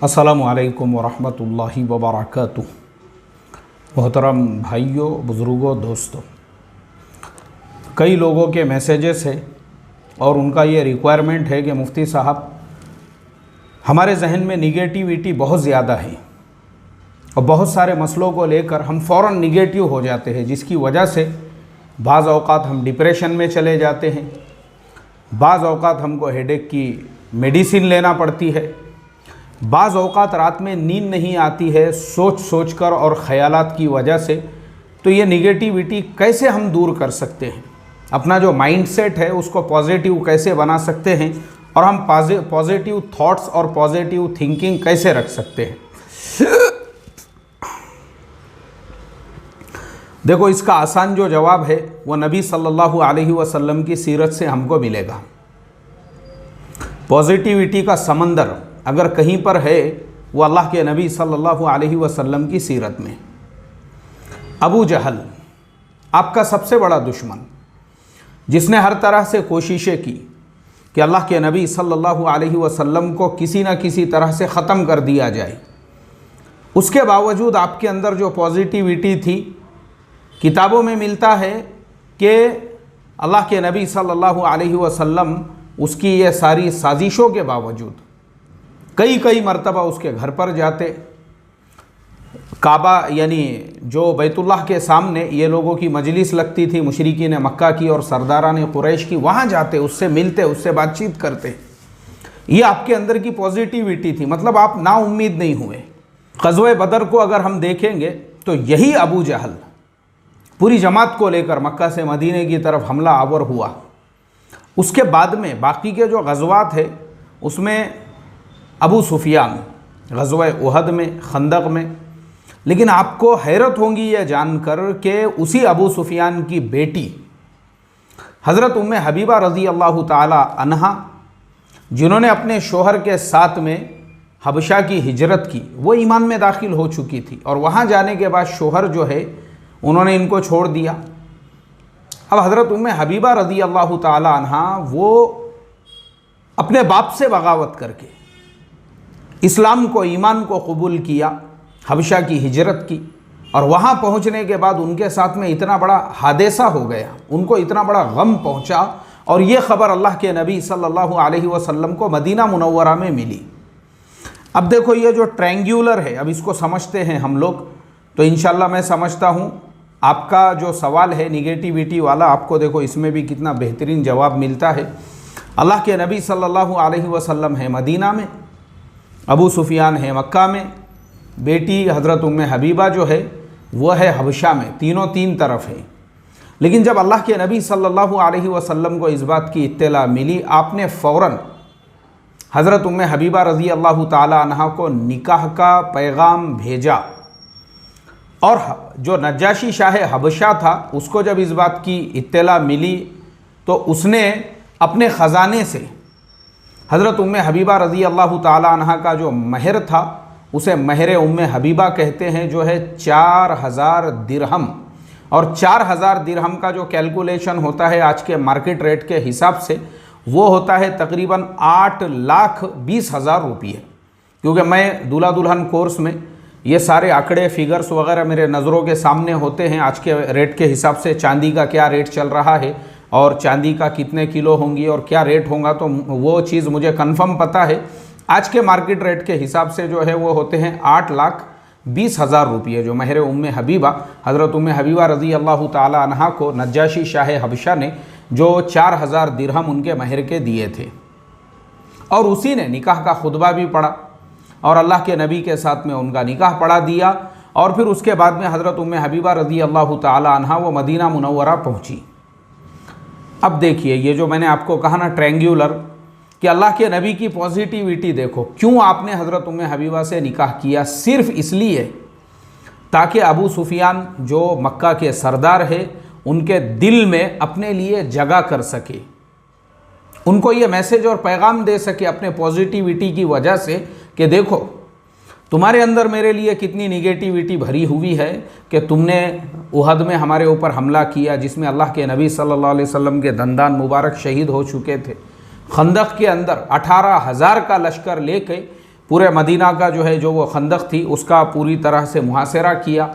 अस्सलामु अलैकुम वरहमतुल्लाहि वबरकातुह। मोहतरम भाइयों, बुज़ुर्गों, दोस्तों, कई लोगों के मैसेजेस है और उनका ये रिक्वायरमेंट है कि मुफ्ती साहब हमारे जहन में निगेटिविटी बहुत ज़्यादा है और बहुत सारे मसलों को लेकर हम फ़ौरन निगेटिव हो जाते हैं, जिसकी वजह से बाज़ औक़ात हम डिप्रेशन में चले जाते हैं, बाज़ औक़ात हमको हेडेक की मेडिसिन लेना पड़ती है, बाज़ औक़ात रात में नींद नहीं आती है सोच सोच कर और ख़यालात की वजह से। तो ये निगेटिविटी कैसे हम दूर कर सकते हैं, अपना जो माइंडसेट है उसको पॉजिटिव कैसे बना सकते हैं और हम पॉजिटिव थॉट्स और पॉजिटिव थिंकिंग कैसे रख सकते हैं। देखो, इसका आसान जो जवाब है वो नबी सल्लल्लाहु अलैहि वसल्लम की सीरत से हमको मिलेगा। पॉजिटिविटी का समंदर अगर कहीं पर है वो अल्लाह के नबी सल्लल्लाहु अलैहि वसल्लम की सीरत में। अबू जहल, आपका सबसे बड़ा दुश्मन, जिसने हर तरह से कोशिशें की कि अल्लाह के नबी सल्लल्लाहु अलैहि वसल्लम को किसी न किसी तरह से ख़त्म कर दिया जाए, उसके बावजूद आपके अंदर जो पॉजिटिविटी थी, किताबों में मिलता है कि अल्लाह के नबी सल्लल्लाहु अलैहि वसल्लम उसकी ये सारी साजिशों के बावजूद कई मरतबा उसके घर पर जाते। काबा यानी जो बैतुल्लाह के सामने ये लोगों की मजलिस लगती थी, मुशरिकीन मक्का की और सरदारान कुरैश की, वहाँ जाते, उससे मिलते, उससे बातचीत करते। ये आपके अंदर की पॉजिटिविटी थी, मतलब आप ना उम्मीद नहीं हुए। ग़ज़वे बदर को अगर हम देखेंगे तो यही अबू जहल पूरी जमात को लेकर मक्का से मदीने की तरफ हमला आवर हुआ। उसके बाद में बाकी के जो ग़ज़वात है उसमें अबू सुफियान, ग़ज़वे उहद में, खंदक में। लेकिन आपको हैरत होगी यह जानकर कि उसी अबू सुफियान की बेटी हज़रत उम्मे हबीबा रज़ी अल्लाह ताला अन्हा, जिन्होंने अपने शोहर के साथ में हबशा की हिजरत की, वो ईमान में दाखिल हो चुकी थी और वहाँ जाने के बाद शोहर जो है उन्होंने इनको छोड़ दिया। अब हज़रत उम्मे हबीबा रज़ी अल्लाह ताला अन्हा वो अपने बाप से बगावत करके इस्लाम को, ईमान को कबूल किया, हबशा की हिजरत की और वहाँ पहुँचने के बाद उनके साथ में इतना बड़ा हादसा हो गया, उनको इतना बड़ा गम पहुँचा और ये ख़बर अल्लाह के नबी सल्लल्लाहु अलैहि वसल्लम को मदीना मुनव्वरा में मिली। अब देखो, ये जो ट्रायंगुलर है, अब इसको समझते हैं हम लोग, तो इंशाल्लाह मैं समझता हूँ आपका जो सवाल है निगेटिविटी वाला, आपको देखो इसमें भी कितना बेहतरीन जवाब मिलता है। अल्लाह के नबी सल्लल्लाहु अलैहि वसल्लम है मदीना में, अबू सुफियान है मक्का में, बेटी हज़रत उम्मे हबीबा जो है वो है हबशा में, तीनों तीन तरफ है। लेकिन जब अल्लाह के नबी सल्लल्लाहु अलैहि वसल्लम को इस बात की इत्तला मिली, आपने फ़ौरन हज़रत उम्मे हबीबा रज़ी अल्लाह ताला अन्हा को निकाह का पैगाम भेजा और जो नज्जाशी शाह हबशा था उसको जब इस बात की इत्तला मिली तो उसने अपने ख़जाने से हज़रत उम्मे हबीबा रज़ी अल्लाह ताला अन्हा का जो महर था, उसे महर उम्मे हबीबा कहते हैं, जो है 4000 दिरहम। और 4000 दिरहम का जो कैलकुलेशन होता है आज के मार्केट रेट के हिसाब से, वो होता है तकरीबन 8,20,000 रुपये। क्योंकि मैं दूल्हा दुल्हन कोर्स में ये सारे आंकड़े, फिगर्स वगैरह मेरे नज़रों के सामने होते हैं। आज के रेट के हिसाब से चांदी का क्या रेट चल रहा है और चांदी का कितने किलो होंगी और क्या रेट होगा, तो वो चीज़ मुझे कंफर्म पता है। आज के मार्केट रेट के हिसाब से जो है वो होते हैं 8,20,000 रुपये, जो महर उम्मे हबीबा हज़रत उम्मे हबीबा रज़ी अल्लाह ताला अन्हा को नज्जाशी शाह हबशा ने जो 4000 दिरहम उनके महर के दिए थे, और उसी ने निकाह का खुतबा भी पढ़ा और अल्लाह के नबी के साथ में उनका निकाह पढ़ा दिया। और फिर उसके बाद में हज़रत उम्मे हबीबा रज़ी अल्लाह ताला अन्हा वो मदीना मुनव्वरा पहुँची। अब देखिए, ये जो मैंने आपको कहा ना ट्रायंगुलर, कि अल्लाह के नबी की पॉजिटिविटी देखो, क्यों आपने हज़रत उम्मे हबीबा से निकाह किया? सिर्फ़ इसलिए ताकि अबू सुफियान जो मक्का के सरदार है उनके दिल में अपने लिए जगह कर सके, उनको ये मैसेज और पैगाम दे सके अपने पॉजिटिविटी की वजह से कि देखो तुम्हारे अंदर मेरे लिए कितनी निगेटिविटी भरी हुई है कि तुमने उहद में हमारे ऊपर हमला किया, जिसमें अल्लाह के नबी सल्लल्लाहु अलैहि वसल्लम के दंदान मुबारक शहीद हो चुके थे। खंदक के अंदर 18,000 का लश्कर लेके पूरे मदीना का जो है जो वो खंदक थी उसका पूरी तरह से मुहासरा किया,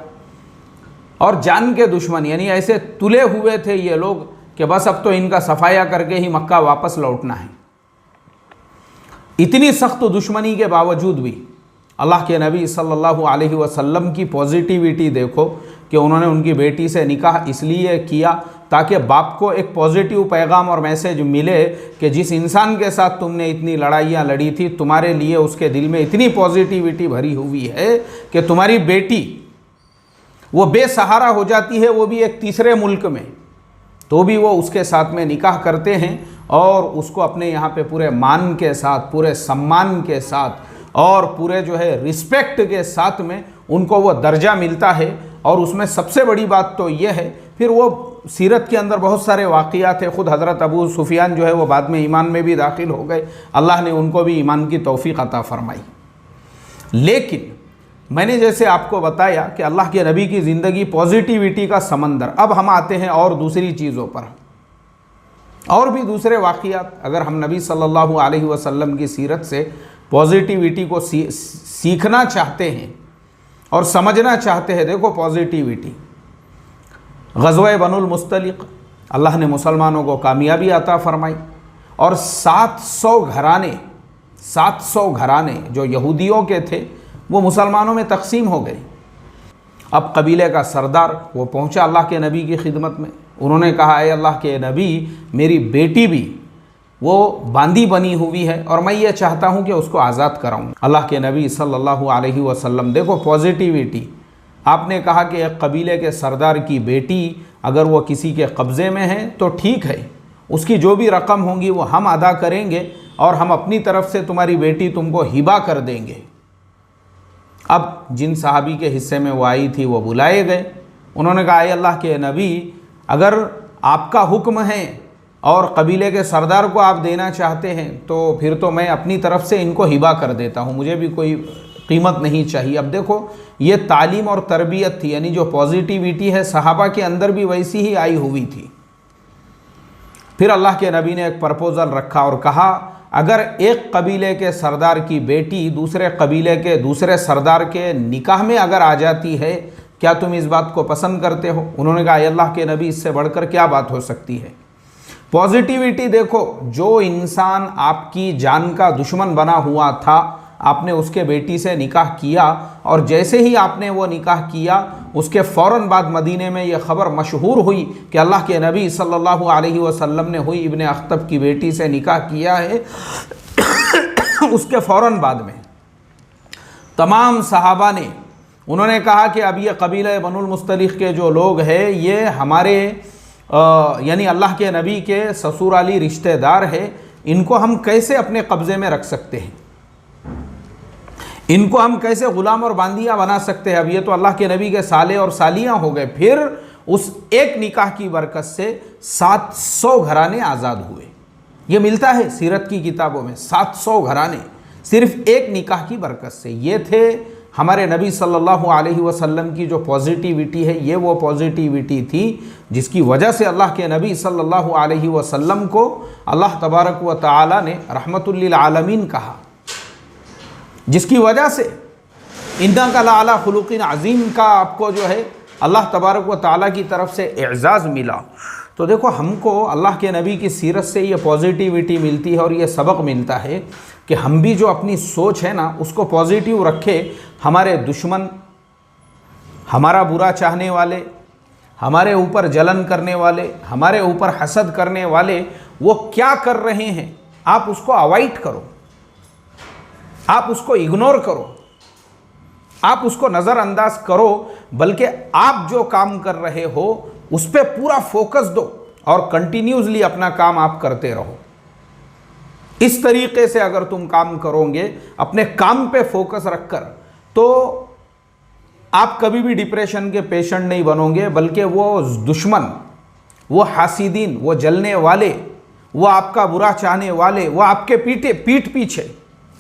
और जान के दुश्मन यानी ऐसे तुले हुए थे ये लोग कि बस अब तो इनका सफाया करके ही मक्का वापस लौटना है। इतनी सख्त दुश्मनी के बावजूद भी अल्लाह के नबी सल्लल्लाहु अलैहि वसल्लम की पॉजिटिविटी देखो कि उन्होंने उनकी बेटी से निकाह इसलिए किया ताकि बाप को एक पॉजिटिव पैगाम और मैसेज मिले कि जिस इंसान के साथ तुमने इतनी लड़ाइयाँ लड़ी थी, तुम्हारे लिए उसके दिल में इतनी पॉजिटिविटी भरी हुई है कि तुम्हारी बेटी वो बेसहारा हो जाती है, वो भी एक तीसरे मुल्क में, तो भी वो उसके साथ में निकाह करते हैं और उसको अपने यहाँ पे पूरे मान के साथ, पूरे सम्मान के साथ और पूरे जो है रिस्पेक्ट के साथ में उनको वो दर्जा मिलता है। और उसमें सबसे बड़ी बात तो ये है, फिर वो सीरत के अंदर बहुत सारे वाक़ियात थे। ख़ुद हज़रत अबू सुफियान जो है वो बाद में ईमान में भी दाखिल हो गए, अल्लाह ने उनको भी ईमान की तौफ़ीक़ अता फ़रमाई। लेकिन मैंने जैसे आपको बताया कि अल्लाह के नबी की ज़िंदगी पॉजिटिविटी का समंदर। अब हम आते हैं और दूसरी चीज़ों पर, और भी दूसरे वाक़ियात। अगर हम नबी सल्लल्लाहु अलैहि वसल्लम की सीरत से पॉजिटिविटी को सीखना चाहते हैं और समझना चाहते हैं, देखो पॉजिटिविटी ग़ज़वा बनुल मुस्तलिक़ अल्लाह ने मुसलमानों को कामयाबी अता फ़रमाई और 700 घराने जो यहूदियों के थे वो मुसलमानों में तकसीम हो गए। अब कबीले का सरदार वो पहुंचा अल्लाह के नबी की खिदमत में। उन्होंने कहा, ऐ अल्लाह के नबी, मेरी बेटी भी वो बांदी बनी हुई है और मैं ये चाहता हूँ कि उसको आज़ाद कराऊँ। अल्लाह के नबी सल्लल्लाहु अलैहि वसल्लम, देखो पॉजिटिविटी, आपने कहा कि एक कबीले के सरदार की बेटी अगर वो किसी के कब्ज़े में है तो ठीक है, उसकी जो भी रकम होंगी वो हम अदा करेंगे और हम अपनी तरफ से तुम्हारी बेटी तुमको हिबा कर देंगे। अब जिन सहाबी के हिस्से में वो आई थी वो बुलाए गए। उन्होंने कहा, ऐ अल्लाह के नबी, अगर आपका हुक्म है और कबीले के सरदार को आप देना चाहते हैं तो फिर तो मैं अपनी तरफ से इनको हिबा कर देता हूँ, मुझे भी कोई कीमत नहीं चाहिए। अब देखो ये तालीम और तरबियत थी, यानी जो पॉजिटिविटी है सहाबा के अंदर भी वैसी ही आई हुई थी। फिर अल्लाह के नबी ने एक प्रपोज़ल रखा और कहा, अगर एक कबीले के सरदार की बेटी दूसरे कबीले के दूसरे सरदार के निकाह में अगर आ जाती है, क्या तुम इस बात को पसंद करते हो? उन्होंने कहा, अल्लाह के नबी, इससे बढ़कर क्या बात हो सकती है। पॉजिटिविटी देखो, जो इंसान आपकी जान का दुश्मन बना हुआ था, आपने उसके बेटी से निकाह किया और जैसे ही आपने वो निकाह किया उसके फ़ौरन बाद मदीने में ये ख़बर मशहूर हुई कि अल्लाह के नबी सल्लल्लाहु अलैहि वसल्लम ने हुई इब्ने अख्तब की बेटी से निकाह किया है। उसके फ़ौरन बाद में तमाम सहाबा ने उन्होंने कहा कि अब ये कबीला बनुल मुस्तलिक़ के जो लोग हैं ये हमारे यानी अल्लाह के नबी के ससुराली रिश्तेदार है, इनको हम कैसे अपने कब्ज़े में रख सकते हैं, इनको हम कैसे ग़ुलाम और बांदियाँ बना सकते हैं। अब ये तो अल्लाह के नबी के साले और सालियाँ हो गए। फिर उस एक निकाह की बरकत से 700 घराने आज़ाद हुए। ये मिलता है सीरत की किताबों में, 700 घराने सिर्फ़ एक निकाह की बरकत से। ये थे हमारे नबी सल्लल्लाहु अलैहि वसल्लम की जो पॉजिटिविटी है, ये वो पॉजिटिविटी थी जिसकी वजह से अल्लाह के नबी सल्लल्लाहु अलैहि वसल्लम को अल्लाह तबारक व तआला ने रहमतुल लिल आलमीन कहा, जिसकी वजह से इन्नका लअला खुलुक़िन अज़ीम का आपको जो है अल्लाह तबारक व तआला की तरफ से एज़ाज़ मिला। तो देखो, हमको अल्लाह के नबी की सीरत से ये पॉजिटिविटी मिलती है और ये सबक मिलता है कि हम भी जो अपनी सोच है ना उसको पॉजिटिव रखें। हमारे दुश्मन, हमारा बुरा चाहने वाले, हमारे ऊपर जलन करने वाले, हमारे ऊपर हसद करने वाले, वो क्या कर रहे हैं आप उसको अवॉइड करो, आप उसको इग्नोर करो, आप उसको नज़रअंदाज करो, बल्कि आप जो काम कर रहे हो उस पर पूरा फोकस दो और कंटिन्यूसली अपना काम आप करते रहो। इस तरीके से अगर तुम काम करोगे अपने काम पे फोकस रखकर, तो आप कभी भी डिप्रेशन के पेशेंट नहीं बनोगे, बल्कि वो दुश्मन, वो हासिदीन, वो जलने वाले, वो आपका बुरा चाहने वाले, वो आपके पीठ पीछे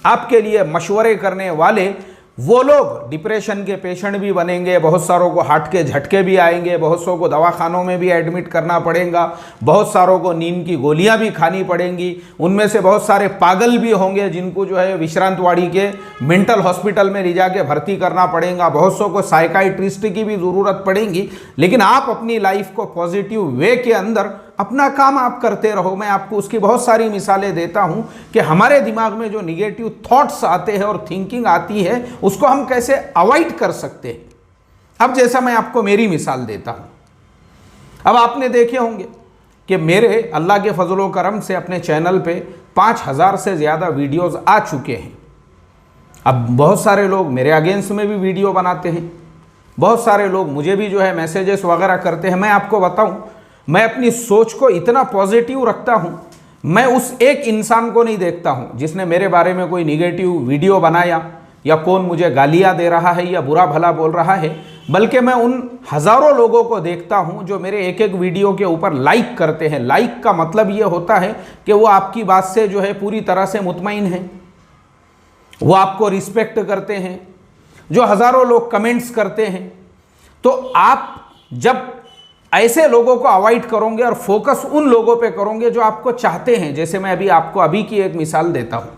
आपके लिए मशवरे करने वाले, वो लोग डिप्रेशन के पेशेंट भी बनेंगे, बहुत सारों को हार्ट के झटके भी आएंगे, बहुत सारों को दवाखानों में भी एडमिट करना पड़ेगा, बहुत सारों को नींद की गोलियां भी खानी पड़ेंगी, उनमें से बहुत सारे पागल भी होंगे जिनको जो है विश्रांतवाड़ी के मेंटल हॉस्पिटल में ले जाके भर्ती करना पड़ेगा, बहुत सौ को साइकाइट्रिस्ट की भी ज़रूरत पड़ेगी। लेकिन आप अपनी लाइफ को पॉजिटिव वे के अंदर अपना काम आप करते रहो। मैं आपको उसकी बहुत सारी मिसालें देता हूं कि हमारे दिमाग में जो निगेटिव थॉट्स आते हैं और थिंकिंग आती है उसको हम कैसे अवॉइड कर सकते हैं। अब जैसा मैं आपको मेरी मिसाल देता हूं, अब आपने देखे होंगे कि मेरे अल्लाह के फजलो करम से अपने चैनल पे 5000 से ज़्यादा वीडियोज़ आ चुके हैं। अब बहुत सारे लोग मेरे अगेंस्ट में भी वीडियो बनाते हैं, बहुत सारे लोग मुझे भी जो है मैसेजेस वगैरह करते हैं। मैं आपको बताऊं, मैं अपनी सोच को इतना पॉजिटिव रखता हूं, मैं उस एक इंसान को नहीं देखता हूं जिसने मेरे बारे में कोई निगेटिव वीडियो बनाया या कौन मुझे गालियां दे रहा है या बुरा भला बोल रहा है, बल्कि मैं उन हज़ारों लोगों को देखता हूं जो मेरे एक एक वीडियो के ऊपर लाइक करते हैं। लाइक का मतलब ये होता है कि वो आपकी बात से जो है पूरी तरह से मुतमईन हैं, वो आपको रिस्पेक्ट करते हैं। जो हज़ारों लोग कमेंट्स करते हैं, तो आप जब ऐसे लोगों को अवॉइड करोगे और फोकस उन लोगों पे करोगे जो आपको चाहते हैं, जैसे मैं आपको अभी की एक मिसाल देता हूं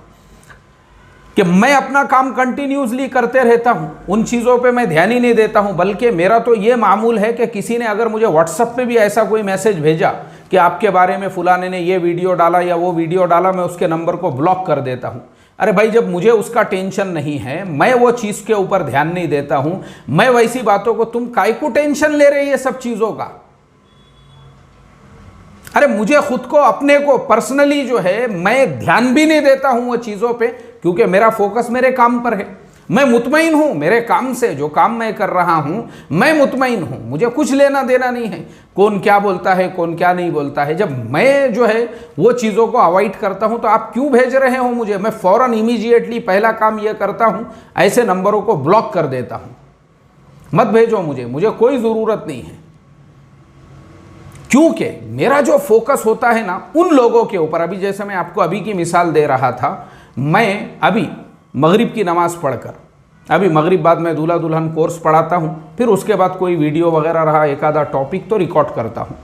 कि मैं अपना काम कंटिन्यूसली करते रहता हूं, उन चीज़ों पे मैं ध्यान ही नहीं देता हूं, बल्कि मेरा तो ये मामूल है कि किसी ने अगर मुझे व्हाट्सएप पे भी ऐसा कोई मैसेज भेजा कि आपके बारे में फलाने ने ये वीडियो डाला या वो वीडियो डाला, मैं उसके नंबर को ब्लॉक कर देता हूं। अरे भाई, जब मुझे उसका टेंशन नहीं है, मैं वो चीज़ के ऊपर ध्यान नहीं देता हूं, मैं वैसी बातों को, तुम काय को टेंशन ले रहे ये सब चीज़ों का। अरे मुझे खुद को, अपने को पर्सनली जो है, मैं ध्यान भी नहीं देता हूं वो चीज़ों पे, क्योंकि मेरा फोकस मेरे काम पर है। मैं मुतमईन हूं मेरे काम से, जो काम मैं कर रहा हूं मैं मुतमईन हूं, मुझे कुछ लेना देना नहीं है कौन क्या बोलता है कौन क्या नहीं बोलता है। जब मैं जो है वो चीज़ों को अवॉइड करता हूं तो आप क्यों भेज रहे हो मुझे? मैं फ़ौरन इमीडिएटली पहला काम ये करता हूं, ऐसे नंबरों को ब्लॉक कर देता हूं। मत भेजो मुझे कोई ज़रूरत नहीं है, क्योंकि मेरा जो फोकस होता है ना उन लोगों के ऊपर। अभी जैसे मैं आपको अभी की मिसाल दे रहा था, मैं अभी मगरिब की नमाज़ पढ़कर, अभी मगरिब बाद मैं दूल्हा दुल्हन कोर्स पढ़ाता हूँ, फिर उसके बाद कोई वीडियो वगैरह रहा, एक आधा टॉपिक तो रिकॉर्ड करता हूँ।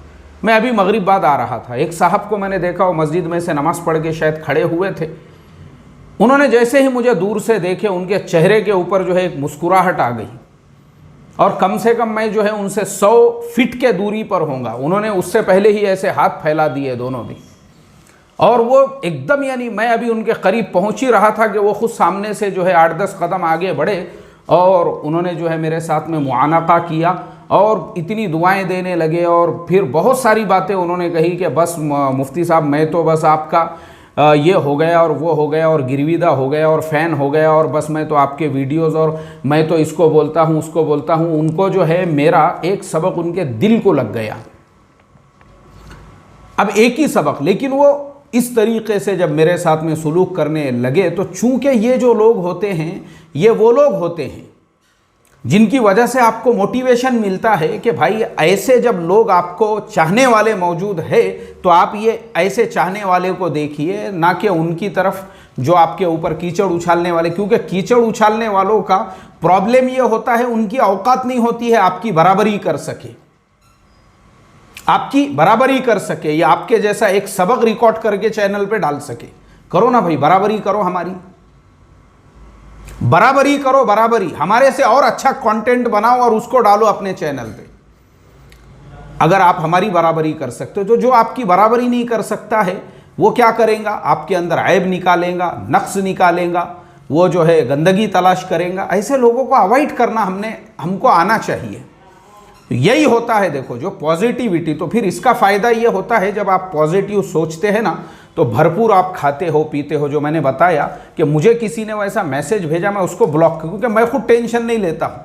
मैं अभी मगरिब बाद आ रहा था, एक साहब को मैंने देखा, वो मस्जिद में से नमाज़ पढ़ के शायद खड़े हुए थे। उन्होंने जैसे ही मुझे दूर से देखे, उनके चेहरे के ऊपर जो है एक मुस्कुराहट आ गई, और कम से कम मैं जो है उनसे 100 फीट के दूरी पर होऊंगा। उन्होंने उससे पहले ही ऐसे हाथ फैला दिए दोनों भी, और वो एकदम, यानी मैं अभी उनके करीब पहुंच ही रहा था कि वो खुद सामने से जो है 8-10 कदम आगे बढ़े, और उन्होंने जो है मेरे साथ में मुआनका किया और इतनी दुआएं देने लगे, और फिर बहुत सारी बातें उन्होंने कही कि बस मुफ्ती साहब, मैं तो बस आपका ये हो गया और वो हो गया और गिरविदा हो गया और फ़ैन हो गया, और बस मैं तो आपके वीडियोज़, और मैं तो इसको बोलता हूँ उसको बोलता हूँ। उनको जो है मेरा एक सबक उनके दिल को लग गया। अब एक ही सबक, लेकिन वो इस तरीके से जब मेरे साथ में सुलूक करने लगे, तो चूंकि ये जो लोग होते हैं, ये वो लोग होते हैं जिनकी वजह से आपको मोटिवेशन मिलता है कि भाई ऐसे जब लोग आपको चाहने वाले मौजूद है, तो आप ये ऐसे चाहने वाले को देखिए, ना कि उनकी तरफ जो आपके ऊपर कीचड़ उछालने वाले। क्योंकि कीचड़ उछालने वालों का प्रॉब्लम ये होता है, उनकी औकात नहीं होती है आपकी बराबरी कर सके, आपकी बराबरी कर सके, या आपके जैसा एक सबक रिकॉर्ड करके चैनल पे डाल सके। करो ना भाई, बराबरी करो, हमारी बराबरी करो, बराबरी हमारे से और अच्छा कंटेंट बनाओ और उसको डालो अपने चैनल पे। अगर आप हमारी बराबरी कर सकते हो, तो जो आपकी बराबरी नहीं कर सकता है वो क्या करेगा? आपके अंदर ऐब निकालेगा, नक्स निकालेगा, वो जो है गंदगी तलाश करेगा। ऐसे लोगों को अवॉइड करना हमको आना चाहिए। तो यही होता है, देखो, जो पॉजिटिविटी, तो फिर इसका फ़ायदा ये होता है, जब आप पॉजिटिव सोचते हैं ना, तो भरपूर आप खाते हो पीते हो। जो मैंने बताया कि मुझे किसी ने वैसा मैसेज भेजा, मैं उसको ब्लॉक, क्योंकि मैं खुद टेंशन नहीं लेता हूँ।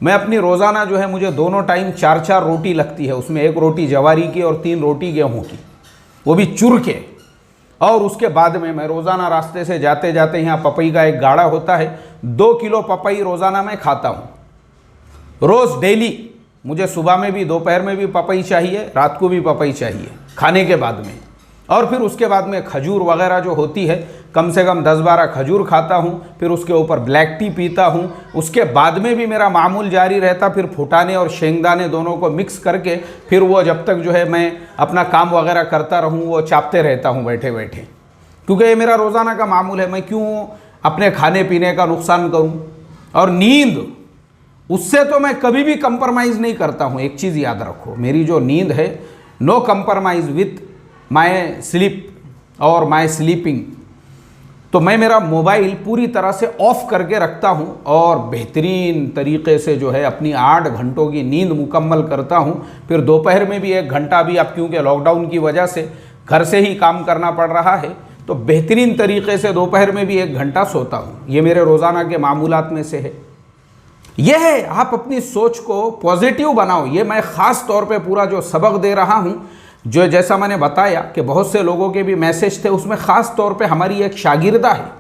मैं अपनी रोज़ाना जो है, मुझे दोनों टाइम 4-4 रोटी लगती है, उसमें 1 रोटी जवारी की और 3 रोटी गेहूँ की, वो भी चुर के। और उसके बाद में मैं रोज़ाना रास्ते से जाते जाते, यहाँ पपई का एक गाड़ा होता है, 2 किलो पपई रोज़ाना मैं खाता हूँ, रोज़ डेली। मुझे सुबह में भी, दोपहर में भी पपई चाहिए, रात को भी पपई चाहिए खाने के बाद में। और फिर उसके बाद में खजूर वगैरह जो होती है, कम से कम 10-12 खजूर खाता हूँ, फिर उसके ऊपर ब्लैक टी पीता हूँ। उसके बाद में भी मेरा मामूल जारी रहता, फिर फुटाने और शेंगदाने दोनों को मिक्स करके फिर वो जब तक जो है मैं अपना काम वगैरह करता रहूँ वो चापते रहता हूँ बैठे बैठे, क्योंकि ये मेरा रोज़ाना का मामूल है। मैं क्यों अपने खाने पीने का नुकसान करूँ। और नींद, उससे तो मैं कभी भी कंप्रोमाइज़ नहीं करता हूँ। एक चीज़ याद रखो, मेरी जो नींद है, no compromise with my sleep और माय स्लीपिंग। तो मैं मेरा मोबाइल पूरी तरह से ऑफ करके रखता हूं और बेहतरीन तरीके से जो है अपनी 8 घंटों की नींद मुकम्मल करता हूं। फिर दोपहर में भी 1 घंटा भी, अब क्योंकि लॉकडाउन की वजह से घर से ही काम करना पड़ रहा है, तो बेहतरीन तरीके से दोपहर में भी 1 घंटा सोता हूं। ये मेरे रोज़ाना के मामूलात में से है। यह है, आप अपनी सोच को पॉजिटिव बनाओ। ये मैं ख़ास तौर पे पूरा जो सबक दे रहा हूं, जो जैसा मैंने बताया कि बहुत से लोगों के भी मैसेज थे, उसमें ख़ास तौर पे हमारी एक शागिर्दा है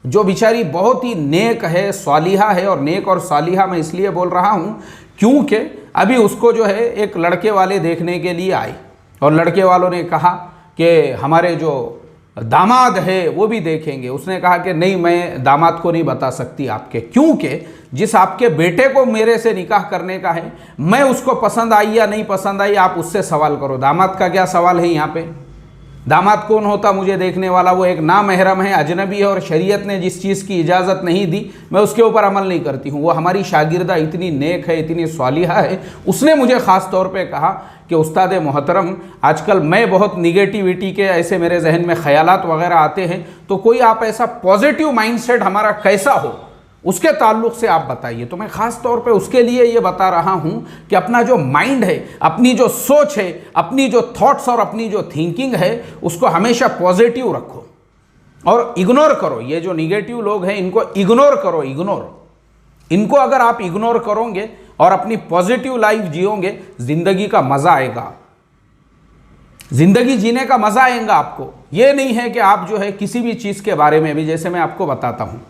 जो बेचारी बहुत ही नेक है, सालिहा है। और नेक और सालिहा मैं इसलिए बोल रहा हूँ क्योंकि अभी उसको जो है एक लड़के वाले देखने के लिए आए और लड़के वालों ने कहा कि हमारे जो दामाद है वो भी देखेंगे। उसने कहा कि नहीं, मैं दामाद को नहीं बता सकती आपके, क्योंकि जिस आपके बेटे को मेरे से निकाह करने का है, मैं उसको पसंद आई या नहीं पसंद आई आप उससे सवाल करो। दामाद का क्या सवाल है यहाँ पे। दामाद कौन होता मुझे देखने वाला, वो एक नामहरम है, अजनबी है, और शरीयत ने जिस चीज़ की इजाज़त नहीं दी मैं उसके ऊपर अमल नहीं करती हूँ। वो हमारी शागिर्दा इतनी नेक है, इतनी सालिहा है, उसने मुझे ख़ास तौर पे कहा कि उस्ताद मोहतरम, आजकल मैं बहुत निगेटिविटी के ऐसे मेरे जहन में ख़यालात वगैरह आते हैं, तो कोई आप ऐसा पॉजिटिव माइंडसेट हमारा कैसा हो उसके ताल्लुक़ से आप बताइए। तो मैं ख़ास तौर पे उसके लिए ये बता रहा हूँ कि अपना जो माइंड है, अपनी जो सोच है, अपनी जो थॉट्स और अपनी जो थिंकिंग है, उसको हमेशा पॉजिटिव रखो और इग्नोर करो। ये जो निगेटिव लोग हैं इनको इग्नोर करो, इग्नोर। इनको अगर आप इग्नोर करोगे और अपनी पॉजिटिव लाइफ जियोगे, ज़िंदगी का मज़ा आएगा, ज़िंदगी जीने का मज़ा आएगा आपको। ये नहीं है कि आप जो है किसी भी चीज़ के बारे में भी, जैसे मैं आपको बताता हूँ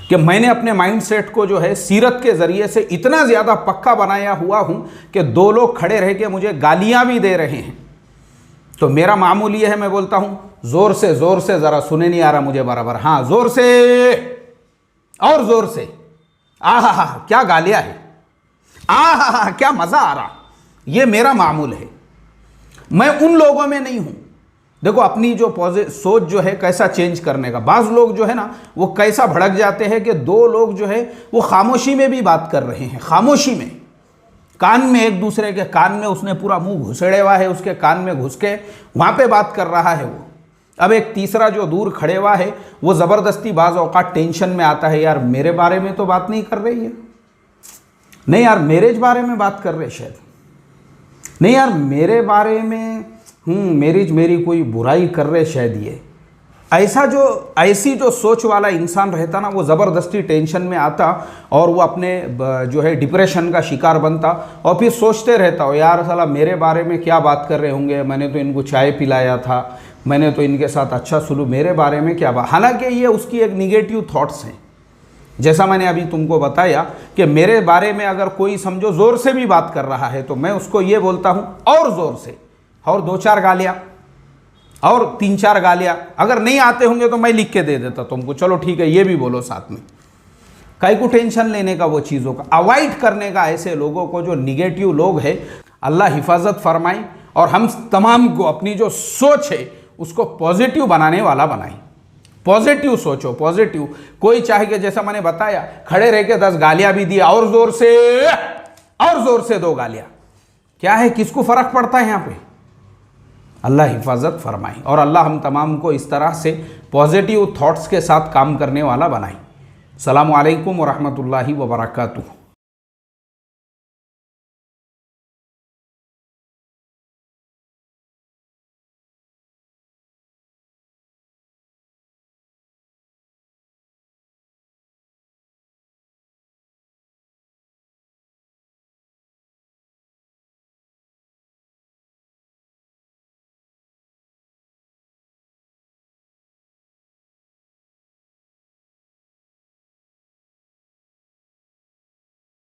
कि मैंने अपने माइंडसेट को जो है सीरत के ज़रिए से इतना ज़्यादा पक्का बनाया हुआ हूँ कि 2 लोग खड़े रह के मुझे गालियाँ भी दे रहे हैं तो मेरा मामूल ये है, मैं बोलता हूँ ज़ोर से ज़रा सुने नहीं आ रहा मुझे बराबर, हाँ ज़ोर से और ज़ोर से, आहा क्या गालियाँ है, आहा क्या मज़ा आ रहा। ये मेरा मामूल है, मैं उन लोगों में नहीं हूँ। देखो अपनी जो सोच जो है कैसा चेंज करने का। बाज़ लोग जो है ना वो कैसा भड़क जाते हैं कि 2 लोग जो है वो खामोशी में भी बात कर रहे हैं, खामोशी में, कान में, एक दूसरे के कान में उसने पूरा मुंह घुसेड़े हुआ है, उसके कान में घुस के वहाँ पे बात कर रहा है वो। अब एक तीसरा जो दूर खड़े हुआ है वो ज़बरदस्ती बाज़ औक़ात टेंशन में आता है, यार मेरे बारे में तो बात नहीं कर रही है, नहीं यार मेरे बारे में बात कर रहे शायद, नहीं यार मेरे बारे में मेरी कोई बुराई कर रहे शायद। ये ऐसी जो सोच वाला इंसान रहता ना, वो ज़बरदस्ती टेंशन में आता और वो अपने जो है डिप्रेशन का शिकार बनता और फिर सोचते रहता हो, यार साला मेरे बारे में क्या बात कर रहे होंगे, मैंने तो इनको चाय पिलाया था, मैंने तो इनके साथ अच्छा सुलूक, मेरे बारे में क्या बात। हालांकि ये उसकी एक निगेटिव थॉट्स हैं। जैसा मैंने अभी तुमको बताया कि मेरे बारे में अगर कोई समझो ज़ोर से भी बात कर रहा है तो मैं उसको ये बोलता हूँ और ज़ोर से, और 2-4 गालियाँ और 3-4 गालियाँ। अगर नहीं आते होंगे तो मैं लिख के दे देता तुमको, चलो ठीक है ये भी बोलो साथ में। काहे को टेंशन लेने का, वो चीज़ों का अवॉइड करने का ऐसे लोगों को जो निगेटिव लोग हैं। अल्लाह हिफाजत फरमाए और हम तमाम को अपनी जो सोच है उसको पॉजिटिव बनाने वाला बनाए। पॉजिटिव सोचो, पॉजिटिव। कोई चाहे कि जैसा मैंने बताया खड़े रह के 10 गालियाँ भी दी और ज़ोर से 2 गालियाँ, क्या है, किसको फ़र्क पड़ता है यहाँ पे। अल्लाह हिफाजत फरमाए और अल्लाह हम तमाम को इस तरह से पॉजिटिव थॉट्स के साथ काम करने वाला बनाए। अस्सलामु अलैकुम व रहमतुल्लाहि व बरकातुहू।